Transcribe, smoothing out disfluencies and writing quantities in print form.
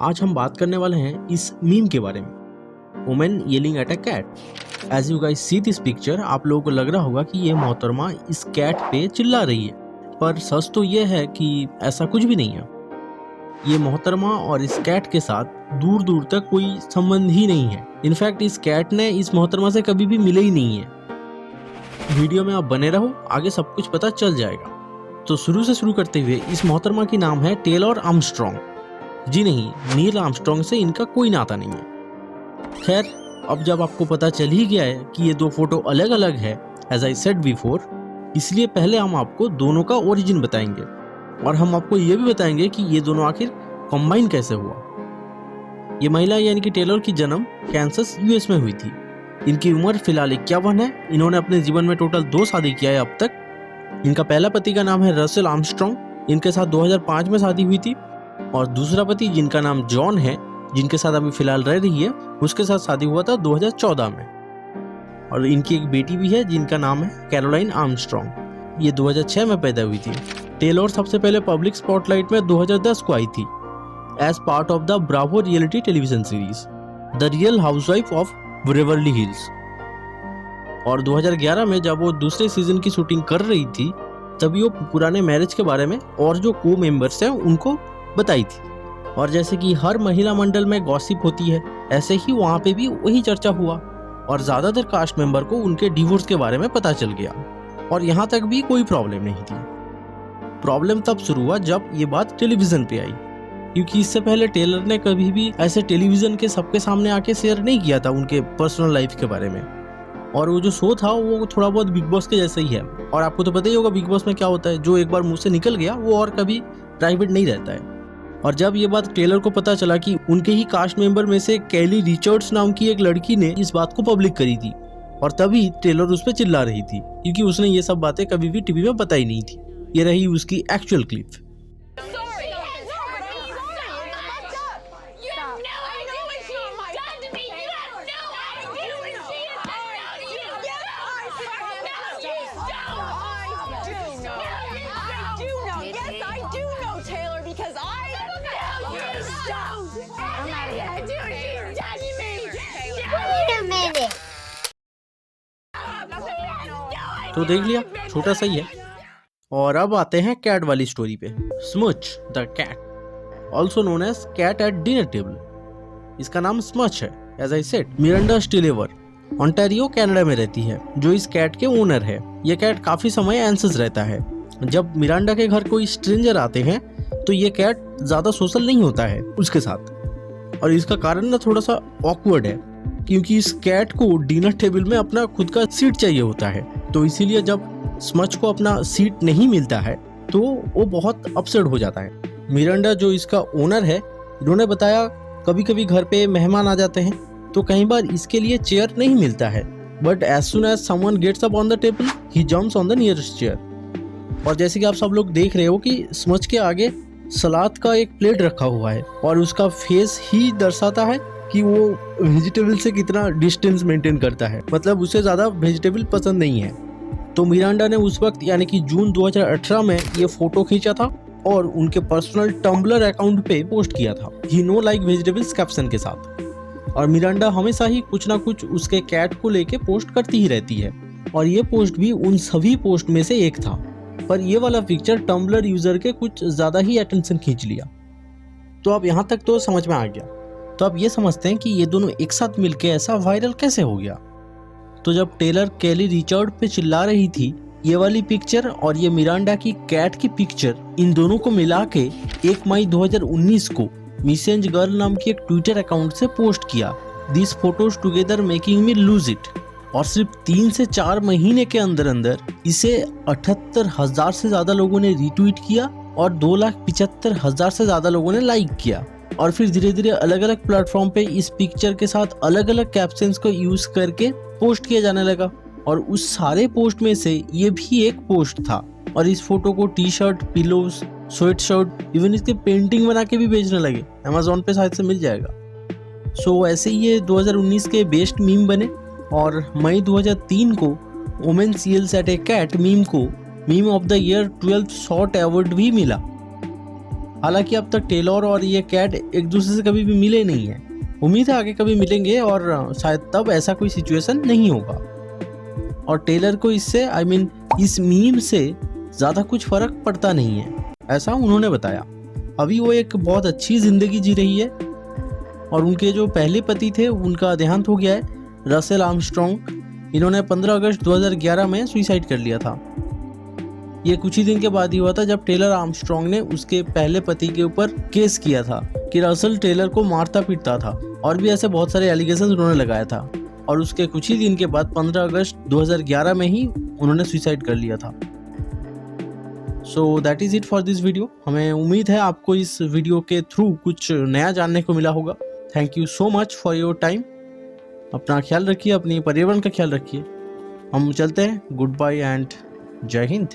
आज हम बात करने वाले हैं इस मीम के बारे में, women yelling at a cat. As you guys see this picture, आप लोगों को लग रहा होगा कि ये मोहतरमा इस कैट पे चिल्ला रही है, पर सच तो ये है कि ऐसा कुछ भी नहीं है। ये मोहतरमा और इस कैट के साथ दूर दूर तक कोई संबंध ही नहीं है। इनफैक्ट इस कैट ने इस मोहतरमा से कभी भी मिले ही नहीं है। वीडियो में आप बने रहो, आगे सब कुछ पता चल जाएगा। तो शुरू से शुरू करते हुए, इस मोहतरमा की नाम है टेलर आर्मस्ट्रॉन्ग। जी नहीं, नील आर्मस्ट्रॉन्ग से इनका कोई नाता नहीं है। खैर, अब जब आपको पता चल ही गया है कि ये दो फोटो अलग अलग है, एज आई सेड बिफोर, इसलिए पहले हम आपको दोनों का ओरिजिन बताएंगे और हम आपको ये भी बताएंगे कि ये दोनों आखिर कंबाइन कैसे हुआ। ये महिला यानी कि टेलर की जन्म कैंसस यूएस में हुई थी। इनकी उम्र फिलहाल 51 है। इन्होंने अपने जीवन में टोटल 2 शादी किया है अब तक। इनका पहला पति का नाम है रसेल आर्मस्ट्रॉन्ग, इनके साथ 2005 में शादी हुई थी। और दूसरा पति जिनका नाम जॉन है, जिनके साथ अभी फिलहाल रह रही है, उसके साथ शादी हुआ था 2014 में। और इनकी एक बेटी भी है जिनका नाम है कैरोलाइन आर्मस्ट्रॉन्ग। ये 2006 में पैदा हुई थी। टेलर सबसे पहले पब्लिक स्पॉटलाइट में 2010 को आई थी as part of the Bravo reality television series the real housewife of Beverly Hills. और 2011 में जब वो दूसरे सीजन की शूटिंग कर रही थी, तभी वो पुराने मैरिज के बारे में और जो को मेंबर्स हैं उनको बताई थी। और जैसे कि हर महिला मंडल में गॉसिप होती है, ऐसे ही वहाँ पे भी वही चर्चा हुआ और ज्यादातर कास्ट मेंबर को उनके डिवोर्स के बारे में पता चल गया। और यहाँ तक भी कोई प्रॉब्लम नहीं थी। प्रॉब्लम तब शुरू हुआ जब ये बात टेलीविजन पे आई, क्योंकि इससे पहले टेलर ने कभी भी ऐसे टेलीविजन के सबके सामने आके शेयर नहीं किया था उनके पर्सनल लाइफ के बारे में। और वो जो शो था वो थोड़ा बहुत बिग बॉस के जैसा ही है। और आपको तो पता ही होगा बिग बॉस में क्या होता है, जो एक बार मुंह से निकल गया वो और कभी प्राइवेट नहीं रहता है। और जब ये बात टेलर को पता चला कि उनके ही कास्ट मेंबर में से कैली रिचर्ड्स नाम की एक लड़की ने इस बात को पब्लिक करी थी, और तभी टेलर उस पर चिल्ला रही थी, क्योंकि उसने ये सब बातें कभी भी टीवी में बताई नहीं थी। ये रही उसकी एक्चुअल क्लिप। तो देख लिया, छोटा सा ही है। और अब आते हैं कैट वाली स्टोरी पे। Smudge the cat, also known as cat at dinner table. इसका नाम स्मच है। As I said, Miranda Stillabower Ontario Canada में रहती है, जो इस कैट के ओनर है। ये कैट काफी समय एंसेस रहता है। जब मिरांडा के घर कोई स्ट्रेंजर आते हैं तो ये कैट ज्यादा सोशल नहीं होता है उसके साथ। और इसका कारण ना थोड़ा सा ऑकवर्ड है, क्योंकि इस कैट को डिनर टेबल में अपना खुद का सीट चाहिए होता है। तो इसीलिए जब स्मच को अपना सीट नहीं मिलता है तो वो बहुत अपसेट हो जाता है। मिरांडा जो इसका ओनर है, इन्होंने बताया कभी कभी घर पे मेहमान आ जाते हैं तो कई बार इसके लिए चेयर नहीं मिलता है, but as soon as someone gets up on the table he jumps on the nearest chair. और जैसे कि आप सब लोग देख रहे हो कि स्मच के आगे सलाद का एक प्लेट रखा हुआ है, और उसका फेस ही दर्शाता है कि वो वेजिटेबल से कितना डिस्टेंस मेंटेन करता है, मतलब उसे ज़्यादा वेजिटेबल पसंद नहीं है। तो मिरांडा ने उस वक्त यानी कि जून 2018 में ये फोटो खींचा था और उनके पर्सनल टम्बलर अकाउंट पे पोस्ट किया था, ही नो लाइक वेजिटेबल्स कैप्शन के साथ। और मिरांडा हमेशा ही कुछ ना कुछ उसके कैट को लेके पोस्ट करती ही रहती है, और ये पोस्ट भी उन सभी पोस्ट में से एक था। पर ये वाला पिक्चर टम्बलर यूजर के कुछ ज़्यादा ही अटेंशन खींच लिया। तो अब यहाँ तक तो समझ में आ गया। तो अब ये समझते हैं कि ये दोनों एक साथ मिलके ऐसा वायरल कैसे हो गया। तो जब टेलर कैली रिचर्ड पे चिल्ला रही थी, ये वाली पिक्चर और ये मिरांडा की कैट की पिक्चर, इन दोनों को मिला के 1 मई 2019 को मिसेंज गर्ल नाम की एक ट्विटर अकाउंट से पोस्ट किया, this photos together making me lose it. और सिर्फ 3 से 4 महीने के अंदर अंदर इसे 78,000 से ज्यादा लोगों ने रीट्वीट किया और 2,75,000 से ज्यादा लोगों ने लाइक किया। और फिर धीरे धीरे अलग अलग प्लेटफॉर्म पे इस पिक्चर के साथ अलग अलग कैप्शंस को यूज करके पोस्ट किया जाने लगा। और उस सारे पोस्ट में से ये भी एक पोस्ट था। और इस फोटो को T shirt, pillows, sweat shirt, even इसके पेंटिंग बना के भी बेचने लगे। अमेजोन पे शायद से मिल जाएगा। सो ऐसे ही ये 2019 के बेस्ट मीम बने। और मई 2003 को वुमेन यील्स एट ए कैट मीम को meme of the year 12th short award भी मिला। हालांकि अब तक टेलर और ये कैट एक दूसरे से कभी भी मिले नहीं है। उम्मीद है आगे कभी मिलेंगे और शायद तब ऐसा कोई सिचुएशन नहीं होगा। और टेलर को इससे इस मीम से ज़्यादा कुछ फर्क पड़ता नहीं है, ऐसा उन्होंने बताया। अभी वो एक बहुत अच्छी ज़िंदगी जी रही है और उनके जो पहले पति थे उनका देहांत हो गया है, रसेल आर्मस्ट्रॉन्ग। इन्होंने 15 अगस्त 2011 में सुसाइड कर लिया था। ये कुछ ही दिन के बाद ही हुआ था जब टेलर आर्मस्ट्रॉन्ग ने उसके पहले पति के ऊपर केस किया था कि रसेल टेलर को मारता पीटता था और भी ऐसे बहुत सारे एलिगेशन उन्होंने लगाया था। और उसके कुछ ही दिन के बाद 15 अगस्त 2011 में ही उन्होंने सुसाइड कर लिया था। So that is it for this video. हमें उम्मीद है आपको इस वीडियो के थ्रू कुछ नया जानने को मिला होगा। Thank you so much for your time. अपना ख्याल रखिए, अपनी पर्यावरण का ख्याल रखिए। हम चलते हैं। गुड बाय एंड जय हिंद।